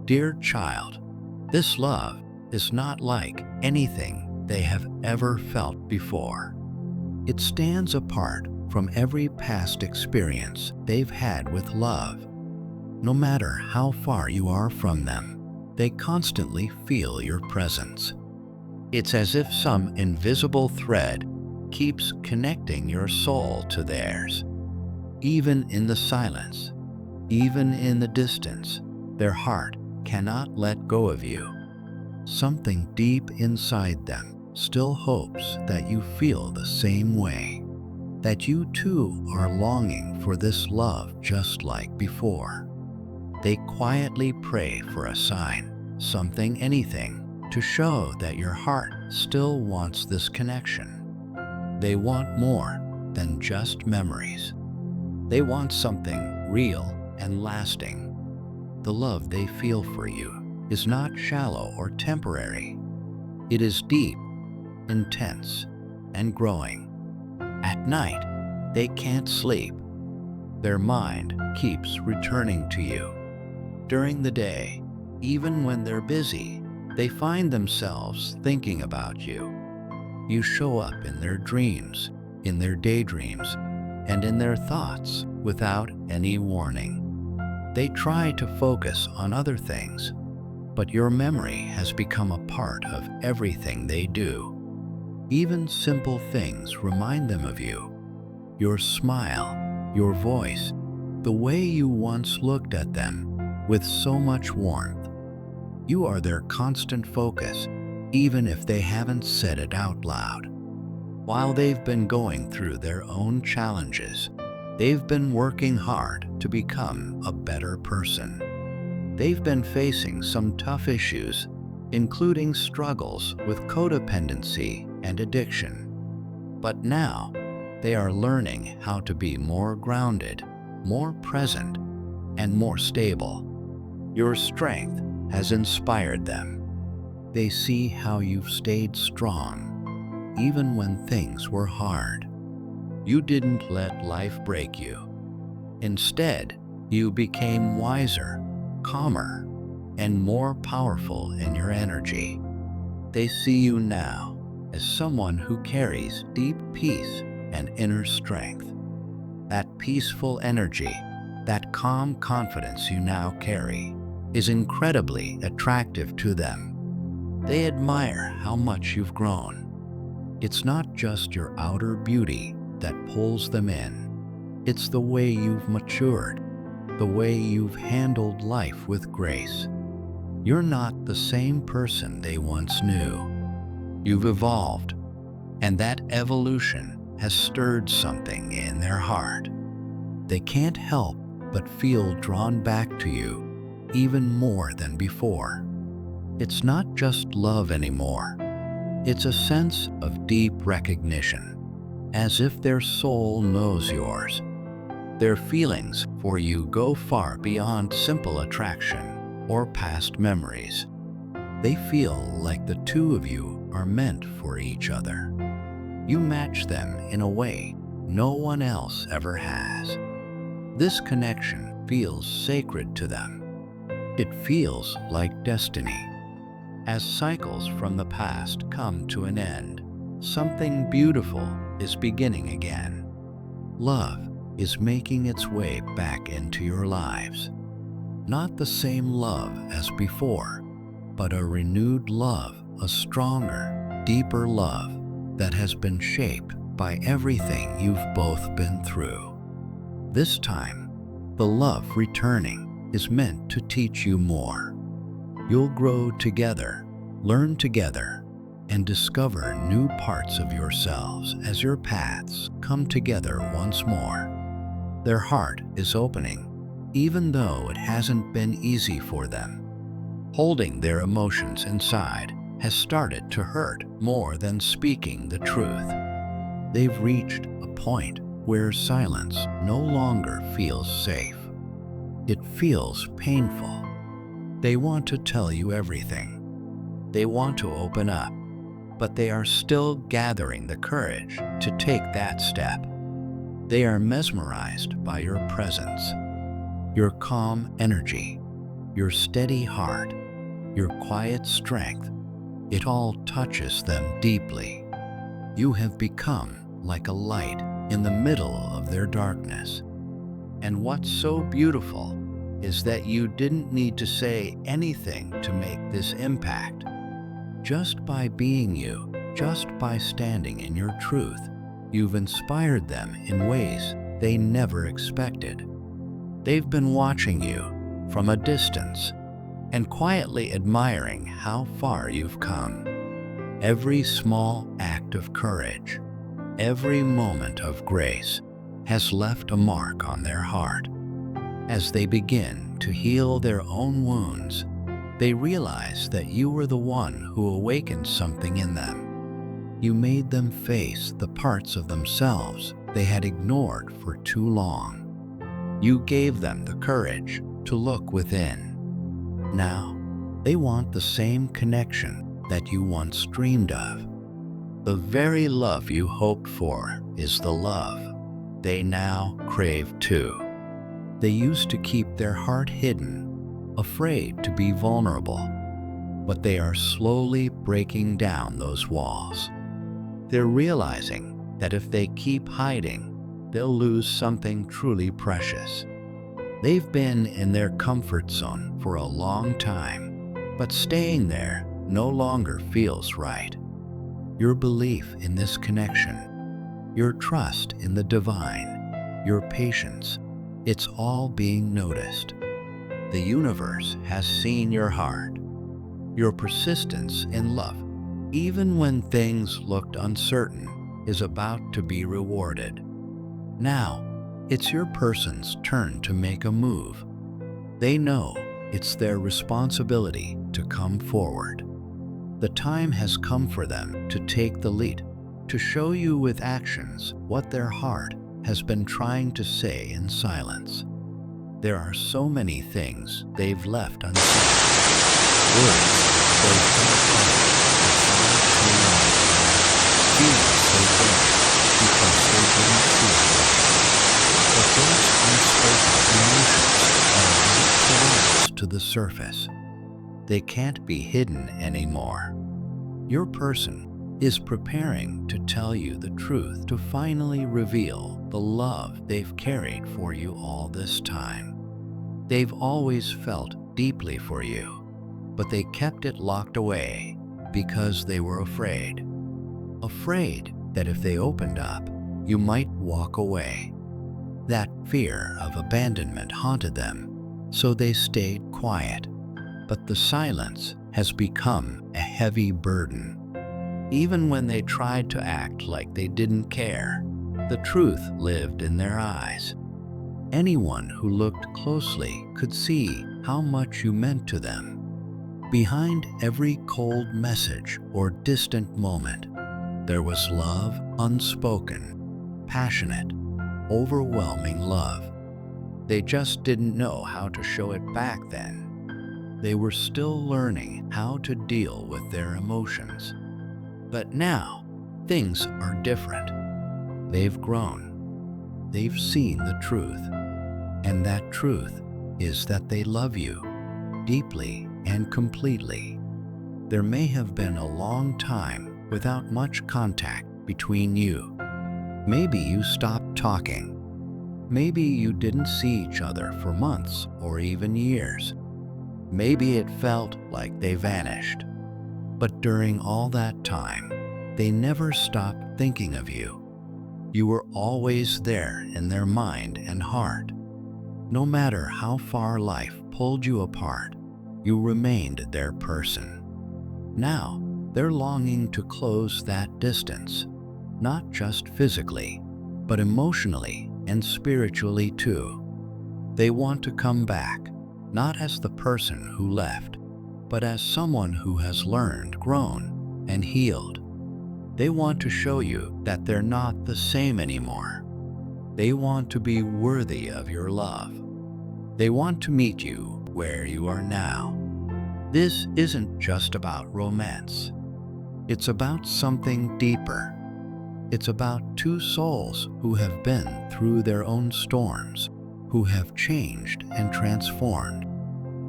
Dear child, this love is not like anything they have ever felt before. It stands apart from every past experience they've had with love. No matter how far you are from them, they constantly feel your presence. It's as if some invisible thread keeps connecting your soul to theirs. Even in the silence, even in the distance, their heart cannot let go of you. Something deep inside them still hopes that you feel the same way, that you too are longing for this love just like before. They quietly pray for a sign, something, anything, to show that your heart still wants this connection. They want more than just memories. They want something real and lasting. The love they feel for you is not shallow or temporary. It is deep, intense, and growing. At night, they can't sleep. Their mind keeps returning to you. During the day, even when they're busy, they find themselves thinking about you. You show up in their dreams, in their daydreams, and in their thoughts without any warning. They try to focus on other things, but your memory has become a part of everything they do. Even simple things remind them of you. Your smile, your voice, the way you once looked at them with so much warmth. You are their constant focus, even if they haven't said it out loud. While they've been going through their own challenges, they've been working hard to become a better person. They've been facing some tough issues, including struggles with codependency and addiction. But now, they are learning how to be more grounded, more present, and more stable. Your strength has inspired them. They see how you've stayed strong, even when things were hard. You didn't let life break you. Instead, you became wiser, calmer, and more powerful in your energy. They see you now as someone who carries deep peace and inner strength. That peaceful energy, that calm confidence you now carry, is incredibly attractive to them. They admire how much you've grown. It's not just your outer beauty that pulls them in. It's the way you've matured, the way you've handled life with grace. You're not the same person they once knew. You've evolved, and that evolution has stirred something in their heart. They can't help but feel drawn back to you even more than before. It's not just love anymore. It's a sense of deep recognition, as if their soul knows yours. Their feelings for you go far beyond simple attraction or past memories. They feel like the two of you are meant for each other. You match them in a way no one else ever has. This connection feels sacred to them. It feels like destiny. As cycles from the past come to an end, something beautiful is beginning again. Love is making its way back into your lives. Not the same love as before, but a renewed love, a stronger, deeper love that has been shaped by everything you've both been through. This time, the love returning is meant to teach you more. You'll grow together, learn together, and discover new parts of yourselves as your paths come together once more. Their heart is opening, even though it hasn't been easy for them. Holding their emotions inside has started to hurt more than speaking the truth. They've reached a point where silence no longer feels safe. It feels painful. They want to tell you everything. They want to open up, but they are still gathering the courage to take that step. They are mesmerized by your presence, your calm energy, your steady heart, your quiet strength, it all touches them deeply. You have become like a light in the middle of their darkness. And what's so beautiful is that you didn't need to say anything to make this impact. Just by being you, just by standing in your truth, you've inspired them in ways they never expected. They've been watching you from a distance and quietly admiring how far you've come. Every small act of courage, every moment of grace has left a mark on their heart. As they begin to heal their own wounds, they realize that you were the one who awakened something in them. You made them face the parts of themselves they had ignored for too long. You gave them the courage to look within. Now, they want the same connection that you once dreamed of. The very love you hoped for is the love they now crave too. They used to keep their heart hidden, afraid to be vulnerable, but they are slowly breaking down those walls. They're realizing that if they keep hiding, they'll lose something truly precious. They've been in their comfort zone for a long time, but staying there no longer feels right. Your belief in this connection, your trust in the divine, your patience, it's all being noticed. The universe has seen your heart, your persistence in love, even when things looked uncertain, is about to be rewarded. Now, it's your person's turn to make a move. They know it's their responsibility to come forward. The time has come for them to take the lead, to show you with actions what their heart has been trying to say in silence. There are so many things they've left unsaid. Words they've held back for far too long. Feelings they buried because they didn't see it. But those unspoken emotions are about to rise to the surface. They can't be hidden anymore. Your person is preparing to tell you the truth, to finally reveal the love they've carried for you all this time. They've always felt deeply for you, but they kept it locked away because they were afraid. Afraid that if they opened up, you might walk away. That fear of abandonment haunted them, so they stayed quiet. But the silence has become a heavy burden. Even when they tried to act like they didn't care, the truth lived in their eyes. Anyone who looked closely could see how much you meant to them. Behind every cold message or distant moment, there was love, unspoken, passionate, overwhelming love. They just didn't know how to show it back then. They were still learning how to deal with their emotions. But now, things are different. They've grown. They've seen the truth. And that truth is that they love you deeply and completely. There may have been a long time without much contact between you. Maybe you stopped talking. Maybe you didn't see each other for months or even years. Maybe it felt like they vanished. But during all that time, they never stopped thinking of you. You were always there in their mind and heart. No matter how far life pulled you apart, you remained their person. Now, they're longing to close that distance, not just physically, but emotionally and spiritually too. They want to come back, not as the person who left, but as someone who has learned, grown, and healed. They want to show you that they're not the same anymore. They want to be worthy of your love. They want to meet you where you are now. This isn't just about romance. It's about something deeper. It's about two souls who have been through their own storms, who have changed and transformed.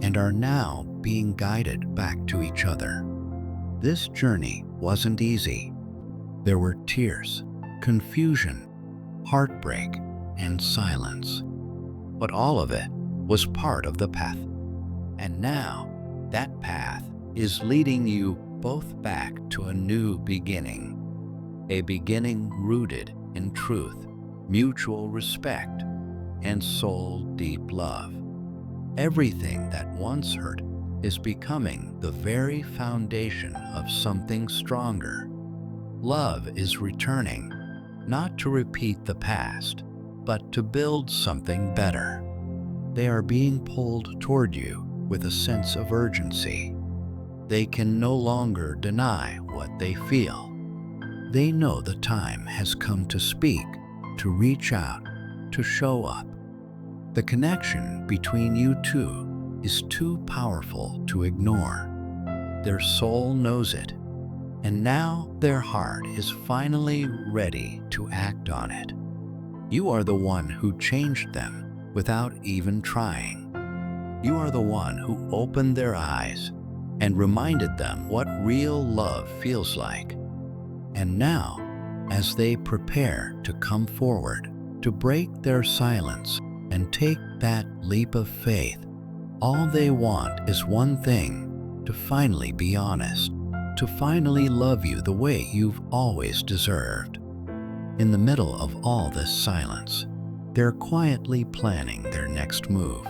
and are now being guided back to each other. This journey wasn't easy. There were tears, confusion, heartbreak, and silence. But all of it was part of the path. And now, that path is leading you both back to a new beginning. A beginning rooted in truth, mutual respect, and soul-deep love. Everything that once hurt is becoming the very foundation of something stronger. Love is returning, not to repeat the past, but to build something better. They are being pulled toward you with a sense of urgency. They can no longer deny what they feel. They know the time has come to speak, to reach out, to show up. The connection between you two is too powerful to ignore. Their soul knows it, and now their heart is finally ready to act on it. You are the one who changed them without even trying. You are the one who opened their eyes and reminded them what real love feels like. And now, as they prepare to come forward, to break their silence and take that leap of faith, all they want is one thing: to finally be honest, to finally love you the way you've always deserved. In the middle of all this silence, they're quietly planning their next move.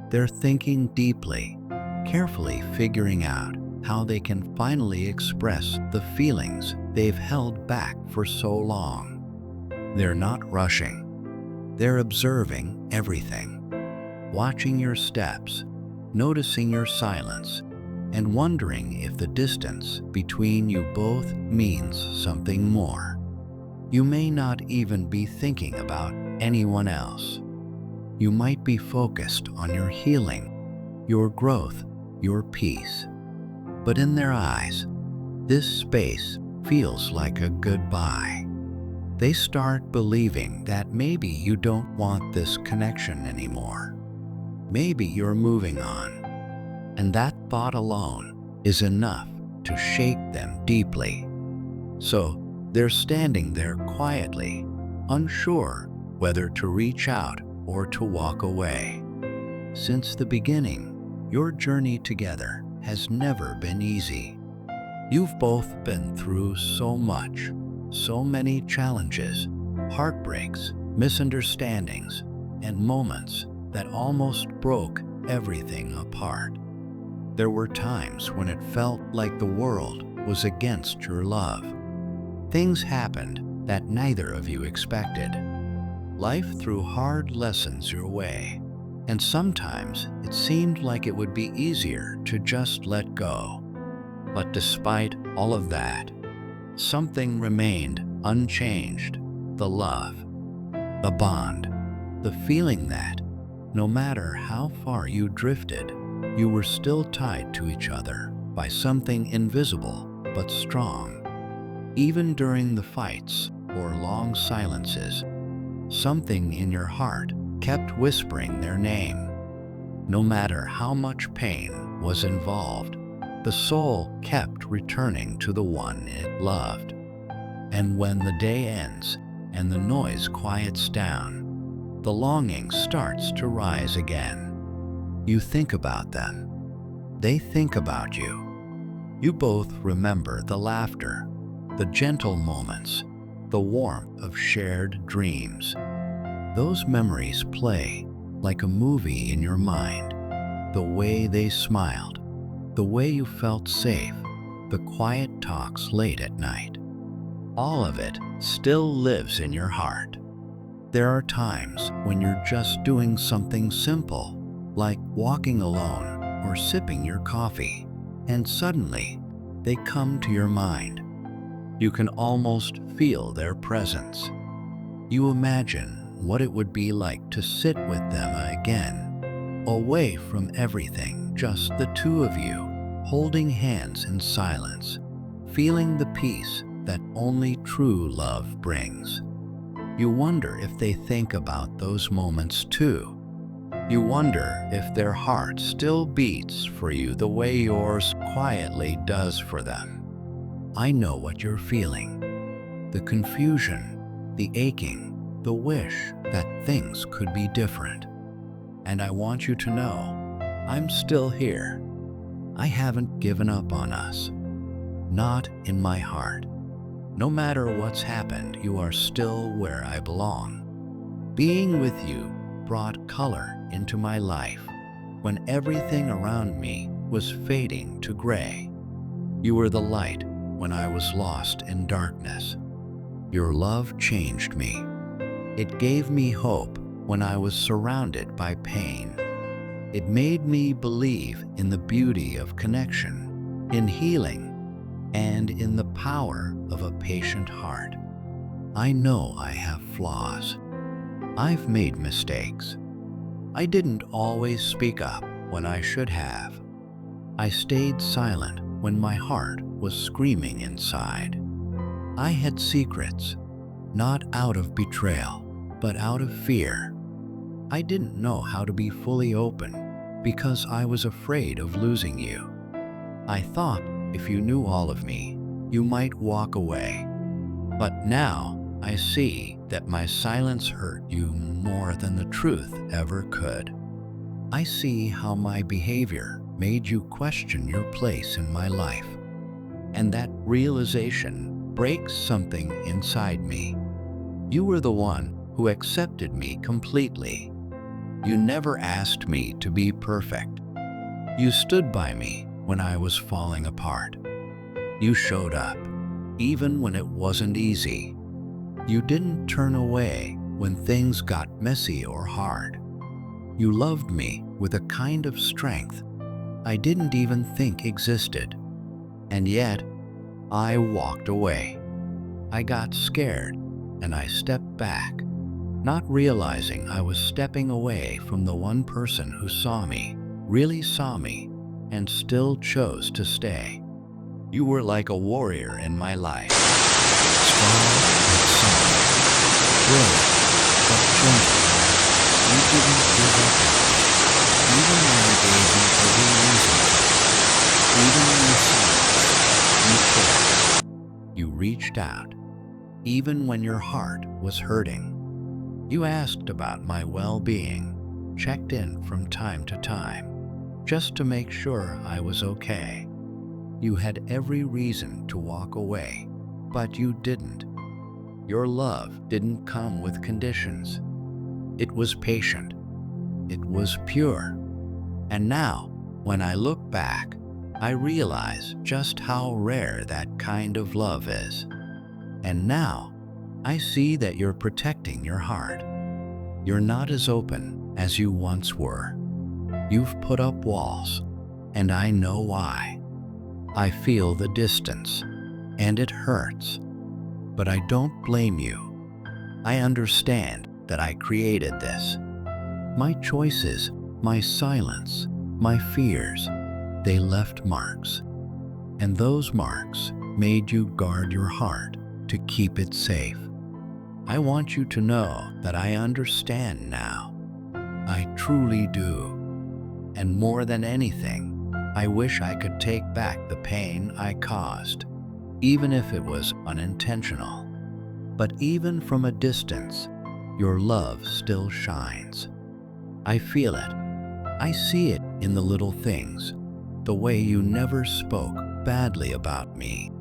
They're thinking deeply, carefully figuring out how they can finally express the feelings they've held back for so long. They're not rushing. They're observing everything, watching your steps, noticing your silence, and wondering if the distance between you both means something more. You may not even be thinking about anyone else. You might be focused on your healing, your growth, your peace. But in their eyes, this space feels like a goodbye. They start believing that maybe you don't want this connection anymore. Maybe you're moving on. And that thought alone is enough to shake them deeply. So they're standing there quietly, unsure whether to reach out or to walk away. Since the beginning, your journey together has never been easy. You've both been through so much, so many challenges, heartbreaks, misunderstandings, and moments that almost broke everything apart. There were times when it felt like the world was against your love. Things happened that neither of you expected. Life threw hard lessons your way, and sometimes it seemed like it would be easier to just let go. But despite all of that, something remained unchanged: the love, the bond, the feeling that, no matter how far you drifted, you were still tied to each other by something invisible but strong. Even during the fights or long silences, something in your heart kept whispering their name. No matter how much pain was involved, the soul kept returning to the one it loved. And when the day ends and the noise quiets down, the longing starts to rise again. You think about them. They think about you. You both remember the laughter, the gentle moments, the warmth of shared dreams. Those memories play like a movie in your mind. The way they smiled, the way you felt safe, the quiet talks late at night. All of it still lives in your heart. There are times when you're just doing something simple, like walking alone or sipping your coffee, and suddenly they come to your mind. You can almost feel their presence. You imagine what it would be like to sit with them again, away from everything, just the two of you, holding hands in silence, feeling the peace that only true love brings. You wonder if they think about those moments too. You wonder if their heart still beats for you the way yours quietly does for them. I know what you're feeling. The confusion, the aching, the wish that things could be different. And I want you to know, I'm still here. I haven't given up on us. Not in my heart. No matter what's happened, you are still where I belong. Being with you brought color into my life when everything around me was fading to gray. You were the light when I was lost in darkness. Your love changed me. It gave me hope when I was surrounded by pain. It made me believe in the beauty of connection, in healing, and in the power of a patient heart. I know I have flaws. I've made mistakes. I didn't always speak up when I should have. I stayed silent when my heart was screaming inside. I had secrets, not out of betrayal, but out of fear. I didn't know how to be fully open because I was afraid of losing you. I thought if you knew all of me, you might walk away. But now I see that my silence hurt you more than the truth ever could. I see how my behavior made you question your place in my life. And that realization breaks something inside me. You were the one who accepted me completely. You never asked me to be perfect. You stood by me when I was falling apart. You showed up, even when it wasn't easy. You didn't turn away when things got messy or hard. You loved me with a kind of strength I didn't even think existed. And yet, I walked away. I got scared and I stepped back, not realizing I was stepping away from the one person who saw me, really saw me, and still chose to stay. You were like a warrior in my life. Strong but soft, brave but gentle. You didn't give up on me, even when I gave you every reason to. Even in the silence, you cared. You reached out, even when your heart was hurting. You asked about my well-being, checked in from time to time, just to make sure I was okay. You had every reason to walk away, but you didn't. Your love didn't come with conditions. It was patient. It was pure. And now, when I look back, I realize just how rare that kind of love is. And now, I see that you're protecting your heart. You're not as open as you once were. You've put up walls, and I know why. I feel the distance, and it hurts. But I don't blame you. I understand that I created this. My choices, my silence, my fears, they left marks. And those marks made you guard your heart to keep it safe. I want you to know that I understand now. I truly do. And more than anything, I wish I could take back the pain I caused, even if it was unintentional. But even from a distance, your love still shines. I feel it. I see it in the little things. The way you never spoke badly about me.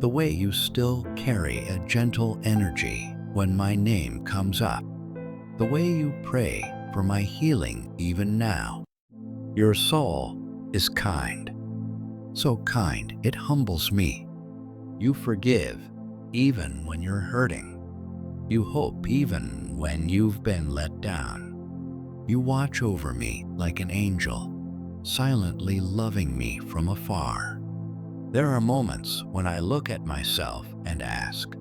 The way you still carry a gentle energy when my name comes up. The way you pray for my healing even now. Your soul is kind. So kind, it humbles me. You forgive even when you're hurting. You hope even when you've been let down. You watch over me like an angel, silently loving me from afar. There are moments when I look at myself and ask,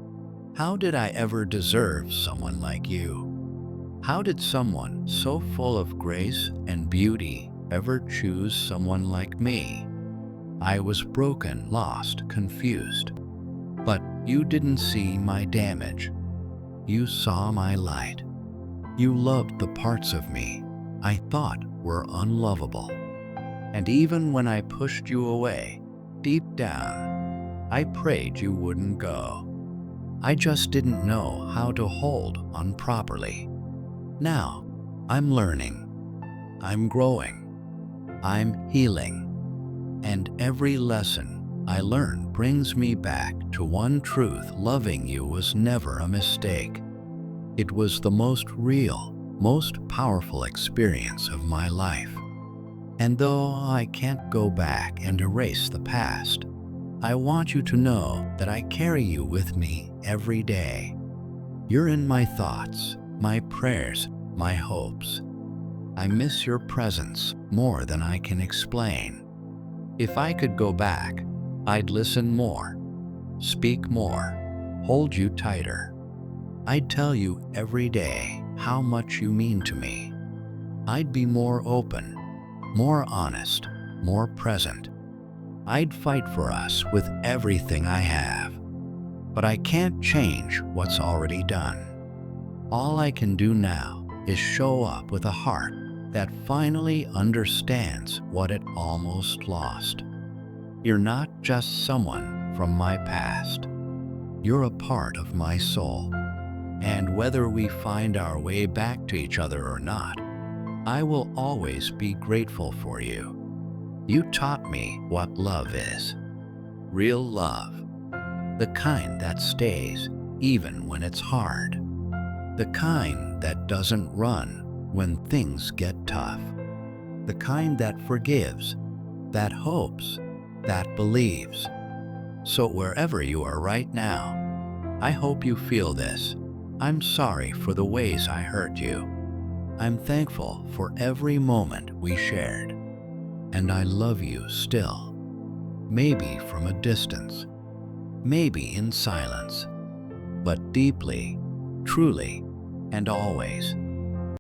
how did I ever deserve someone like you? How did someone so full of grace and beauty ever choose someone like me? I was broken, lost, confused. But you didn't see my damage. You saw my light. You loved the parts of me I thought were unlovable. And even when I pushed you away, deep down, I prayed you wouldn't go. I just didn't know how to hold on properly. Now, I'm learning. I'm growing. I'm healing. And every lesson I learn brings me back to one truth: loving you was never a mistake. It was the most real, most powerful experience of my life. And though I can't go back and erase the past, I want you to know that I carry you with me every day. You're in my thoughts, my prayers, my hopes. I miss your presence more than I can explain. If I could go back, I'd listen more, speak more, hold you tighter. I'd tell you every day how much you mean to me. I'd be more open, more honest, more present. I'd fight for us with everything I have. But I can't change what's already done. All I can do now is show up with a heart that finally understands what it almost lost. You're not just someone from my past. You're a part of my soul. And whether we find our way back to each other or not, I will always be grateful for you. You taught me what love is. Real love. The kind that stays even when it's hard. The kind that doesn't run when things get tough. The kind that forgives, that hopes, that believes. So wherever you are right now, I hope you feel this. I'm sorry for the ways I hurt you. I'm thankful for every moment we shared. And I love you still. Maybe from a distance, maybe in silence, but deeply, truly, and always.